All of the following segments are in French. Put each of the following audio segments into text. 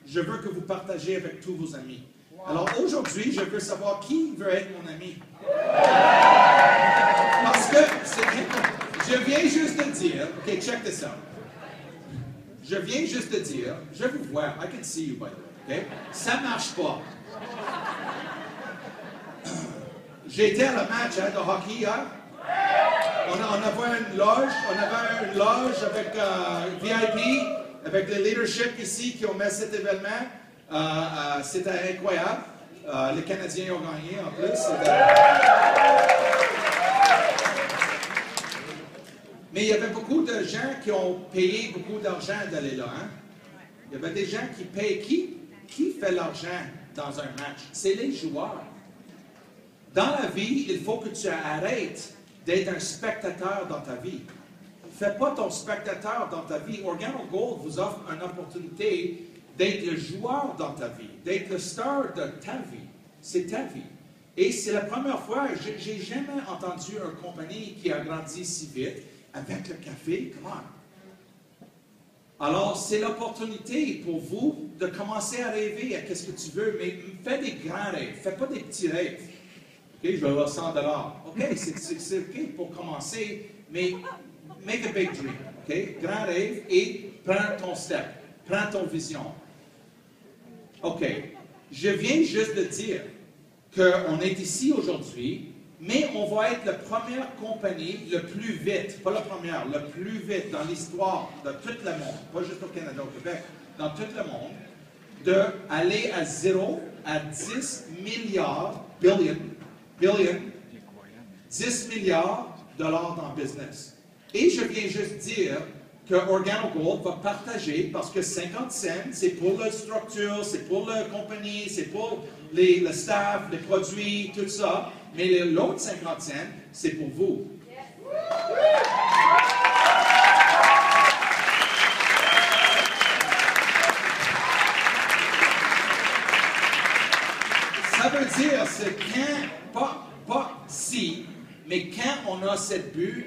je veux que vous partagez avec tous vos amis. Alors aujourd'hui, je veux savoir qui veut être mon ami. Parce que je viens juste de dire, ok, check this out. Je viens juste de dire, je vous vois, I can see you by the way, ok? Ça marche pas. J'ai été à la match de hockey hier. On avait une loge avec VIP, avec le leadership ici qui ont mis cet événement. C'était incroyable. Les Canadiens ont gagné en plus. Mais il y avait beaucoup de gens qui ont payé beaucoup d'argent d'aller là. Hein? Il y avait des gens qui payent. Qui fait l'argent dans un match? C'est les joueurs. Dans la vie, il faut que tu arrêtes d'être un spectateur dans ta vie. Fais pas ton spectateur dans ta vie. Organo Gold vous offre une opportunité d'être le joueur dans ta vie, d'être le star de ta vie. C'est ta vie. Et c'est la première fois, j'ai jamais entendu une compagnie qui a grandi si vite avec le café. Comment? Alors, c'est l'opportunité pour vous de commencer à rêver à qu'est-ce que tu veux, mais fais des grands rêves, fais pas des petits rêves. OK, je vais avoir 100 $. OK, c'est OK pour commencer, mais make a big dream. OK, grand rêve et prends ton step, prends ton vision. OK, je viens juste de dire qu'on est ici aujourd'hui, mais on va être la première compagnie le plus vite, pas la première, le plus vite dans l'histoire de tout le monde, pas juste au Canada, au Québec, dans tout le monde, d'aller à 0 à 10 milliards, billion, 10 milliards de dollars dans le business. Et je viens juste dire que Organo Gold va partager, parce que 50 cents, c'est pour la structure, c'est pour la compagnie, c'est pour le staff, les produits, tout ça. Mais l'autre 50 cents, c'est pour vous. Ça veut dire, c'est quand, pas si, mais quand on a cette but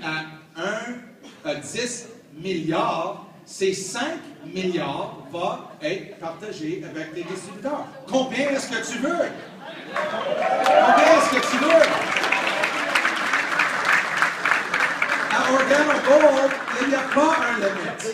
à 10 milliards, ces 5 milliards vont être partagés avec les distributeurs. Combien est-ce que tu veux? Combien est-ce que tu veux? À Organo Gold, il n'y a pas un limite.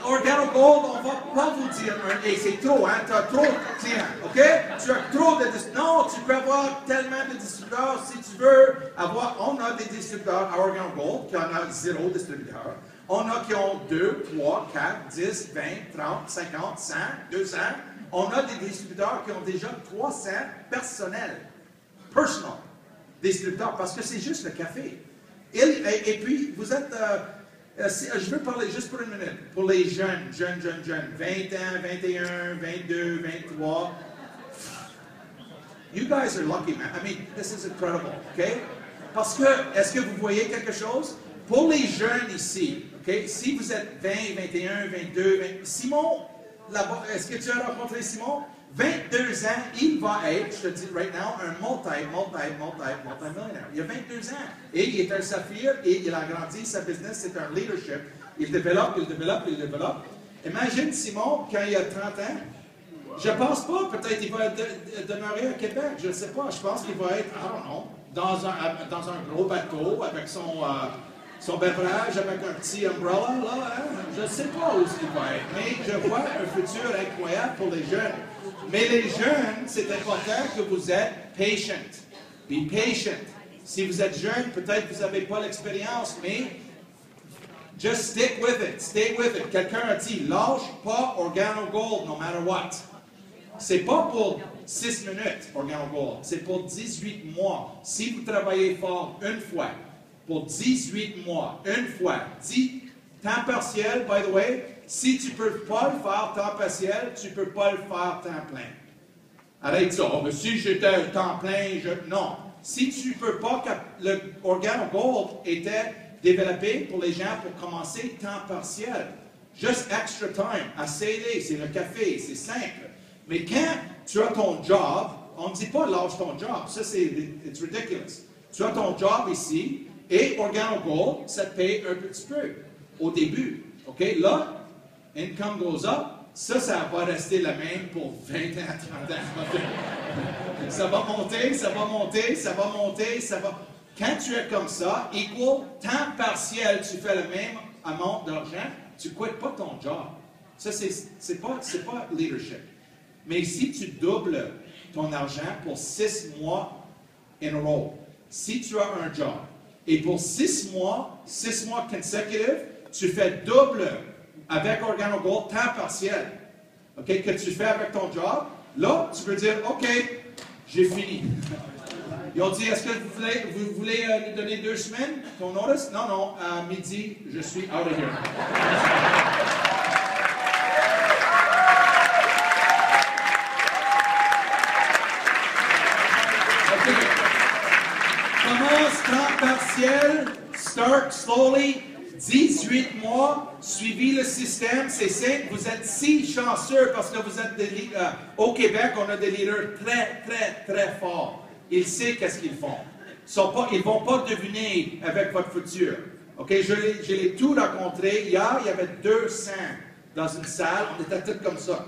Organo Gold, on ne va pas vous dire hey, c'est trop, hein? Tu as trop, tiens, OK? Tu as trop de distributeurs. Non, tu peux avoir tellement de distributeurs si tu veux avoir. On a des distributeurs à Organo Gold qui en a 0 distributeurs. On a qui ont 2, 3, 4, 10, 20, 30, 50, 100, 200. On a des distributeurs qui ont déjà 300 personnels, personal distributeurs, parce que c'est juste le café. Et puis, vous êtes, je veux parler juste pour une minute, pour les jeunes, 20 ans, 21, 22, 23. You guys are lucky, man. I mean, this is incredible, OK? Parce que, est-ce que vous voyez quelque chose? Pour les jeunes ici, OK? Si vous êtes 20, 21, 22, 20, Simon, est-ce que tu as rencontré Simon? 22 ans, il va être, je te dis right now, un multi-millionnaire. Il a 22 ans. Et il est un saphir et il a grandi sa business, c'est un leadership. Il développe. Imagine Simon, quand il a 30 ans, je pense pas, peut-être qu'il va demeurer à Québec, je ne sais pas. Je pense qu'il va être, I don't know, dans un gros bateau avec son beverage avec un petit umbrella, là, hein? Je ne sais pas où il va être, mais je vois un futur incroyable pour les jeunes. Mais les jeunes, c'est important que vous êtes patient. Be patient. Si vous êtes jeune, peut-être que vous n'avez pas l'expérience, mais just stick with it. Stay with it. Quelqu'un a dit, lâche pas Organo Gold, no matter what. C'est pas pour 6 minutes, Organo Gold. C'est pour 18 mois. Si vous travaillez fort une fois, pour 18 mois, une fois, temps partiel, by the way, si tu ne peux pas le faire temps partiel, tu ne peux pas le faire temps plein. Arrête ça. Oh, mais si j'étais temps plein, non. Si tu ne peux pas, le Organo Gold était développé pour les gens pour commencer temps partiel. Just extra time. Assez, c'est le café, c'est simple. Mais quand tu as ton job, on ne dit pas lâche ton job. Ça, it's ridiculous. Tu as ton job ici, et Organo Gold, ça te paye un petit peu au début. OK? Là, income goes up, ça va rester le même pour 20 ans, 30 ans. Ça va monter, ça va monter, ça va monter, ça va... Quand tu es comme ça, equal, temps partiel, tu fais le même amount d'argent, tu ne quittes pas ton job. Ça, c'est pas leadership. Mais si tu doubles ton argent pour 6 mois in a row, si tu as un job, et pour 6 mois consécutifs, tu fais double avec OrganoGold, temps partiel, okay, que tu fais avec ton job, là, tu peux dire, OK, j'ai fini. Ils ont dit, est-ce que vous voulez nous donner 2 semaines, ton notice? Non, non, à midi, je suis out of here. OK. Commence temps partiel, start slowly, 18 mois, suivi le système, c'est simple, vous êtes si chanceux parce que vous êtes au Québec, on a des leaders très, très, très forts. Ils savent qu'est-ce qu'ils font. Ils ne vont pas deviner avec votre futur. Okay? Je l'ai tout rencontré. Hier, il y avait 200 dans une salle. On était tous comme ça.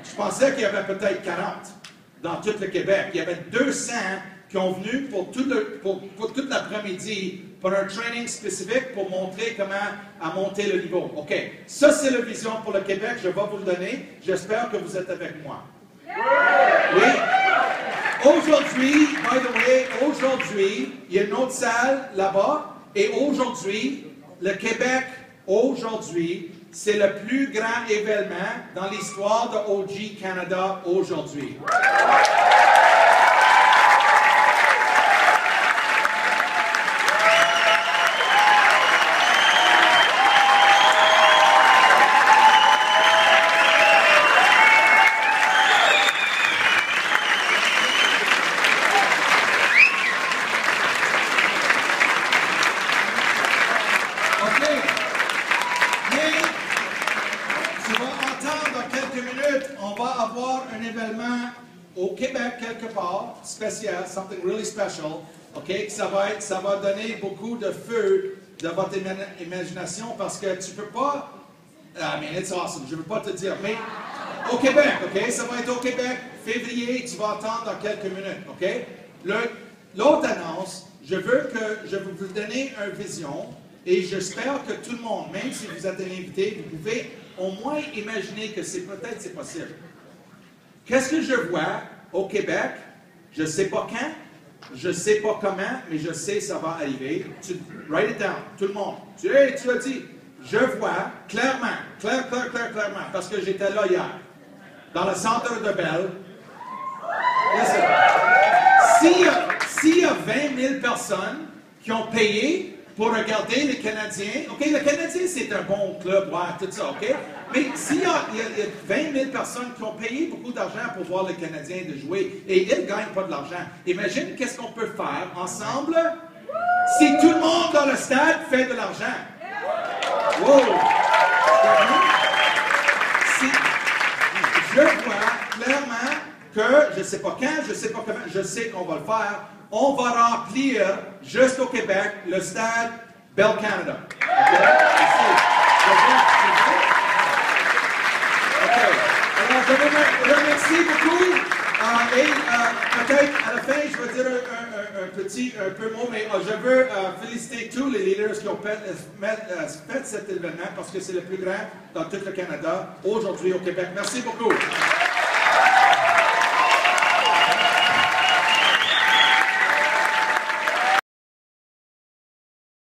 Je pensais qu'il y avait peut-être 40 dans tout le Québec. Il y avait 200 qui ont venu pour tout l'après-midi pour un training spécifique pour montrer comment monter le niveau. OK. Ça, c'est la vision pour le Québec. Je vais vous le donner. J'espère que vous êtes avec moi. Oui. Aujourd'hui, by the way, aujourd'hui, il y a une autre salle là-bas, et aujourd'hui, le Québec, aujourd'hui, c'est le plus grand événement dans l'histoire de OG Canada aujourd'hui. Au Québec, quelque part, spécial, something really special, OK? Ça va donner beaucoup de feu de votre imagination parce que tu peux pas, I mean, it's awesome, je ne veux pas te dire, mais au Québec, OK? Ça va être au Québec, février, tu vas attendre dans quelques minutes, OK? L'autre annonce, je veux vous donner une vision et j'espère que tout le monde, même si vous êtes un invité, vous pouvez au moins imaginer que peut-être c'est possible. Qu'est-ce que je vois au Québec? Je ne sais pas quand, je ne sais pas comment, mais je sais que ça va arriver. Write it down, tout le monde. Tu as dit, je vois clairement, clairement, parce que j'étais là hier, dans le centre de Bell. S'il y a 20 000 personnes qui ont payé pour regarder les Canadiens, OK, le Canadien, c'est un bon club, ouais, tout ça, OK? Mais s'il y a 20 000 personnes qui ont payé beaucoup d'argent pour voir les Canadiens de jouer et ils ne gagnent pas de l'argent, imagine qu'est-ce qu'on peut faire ensemble si tout le monde dans le stade fait de l'argent. Wow! Je vois clairement que, je ne sais pas quand, je ne sais pas comment, je sais qu'on va le faire, on va remplir, juste au Québec, le stade Bell Canada. Okay? Alors, je vous remercie beaucoup. Et peut-être à la fin, je vais dire un peu mot, mais je veux féliciter tous les leaders qui ont fait cet événement parce que c'est le plus grand dans tout le Canada, aujourd'hui au Québec. Merci beaucoup.